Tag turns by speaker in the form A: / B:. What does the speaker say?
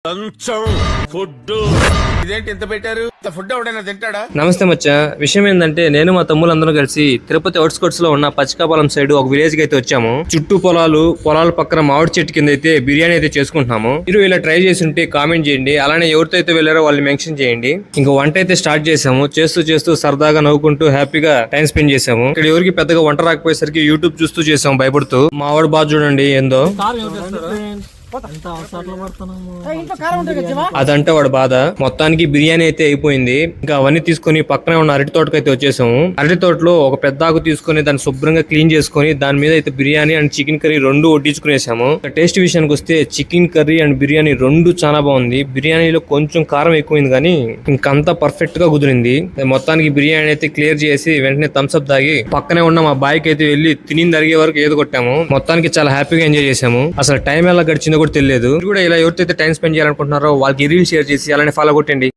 A: కొంచెం ఫుడ్ ఇదేంటి ఇంత పెట్టారు? ఫుడ్ ఎవడైనా తింటాడా?
B: నమస్తే మచ్చా. విషయం ఏంటంటే నేను మా తమ్ముళ్ళందరూ కలిసి తిరుపతి అవుట్స్కట్స్ లో ఉన్న పచ్చికాపాలెం సైడ్ ఒక విలేజ్ కి అయితే వచ్చాము. చుట్టూ పొలాల పక్కన మామిడి చెట్టు కింద అయితే బిర్యానీ అయితే చేసుకుంటున్నాము. మీరు ఇలా ట్రై చేసి ఉంటే కామెంట్ చేయండి. అలానే ఎవరితో అయితే వెళ్ళారో వాళ్ళు మెన్షన్ చేయండి. ఇంకా వంట అయితే స్టార్ట్ చేసాము. చేస్తూ సరదాగా నవ్వుకుంటూ హ్యాపీగా టైం స్పెండ్ చేసాము. ఇక్కడ ఎవరికి పెద్దగా వంట రాకపోయేసరికి యూట్యూబ్ చూస్తూ చేసాము భయపడుతూ. మా వాడు బాగా చూడండి ఏందో అదంటే వాడు బాధ. మొత్తానికి బిర్యానీ అయితే అయిపోయింది. ఇంకా అవన్నీ తీసుకుని పక్కనే ఉన్న అరటి తోటకు అయితే వచ్చేసాము. అరటి తోటలో ఒక పెద్ద ఆకు తీసుకుని దాన్ని శుభ్రంగా క్లీన్ చేసుకుని దాని మీద అయితే బిర్యానీ అండ్ చికెన్ కర్రీ రెండు వడ్డించుకునేసాము. టేస్ట్ విషయానికి వస్తే చికెన్ కర్రీ అండ్ బిర్యానీ రెండు చాలా బాగుంది. బిర్యానీలో కొంచెం కారం ఎక్కువైంది కానీ ఇంకంతా పర్ఫెక్ట్ గా కుదిరింది. మొత్తానికి బిర్యానీ అయితే క్లియర్ చేసి వెంటనే థమ్స్ అప్ తాగి పక్కనే ఉన్న మా బాయ్కి అయితే వెళ్లి తిని అరిగే వరకు ఏదో కొట్టాము. మొత్తానికి చాలా హ్యాపీగా ఎంజాయ్ చేసాము. అసలు టైం ఎలా గడిచిందో కూడా తెలియదు. కూడా ఇలా ఎవరితో టైం స్పెండ్ చేయాలనుకుంటున్నారో వాళ్ళకి రీల్ షేర్ చేసి అలానే ఫాలో కొట్టండి.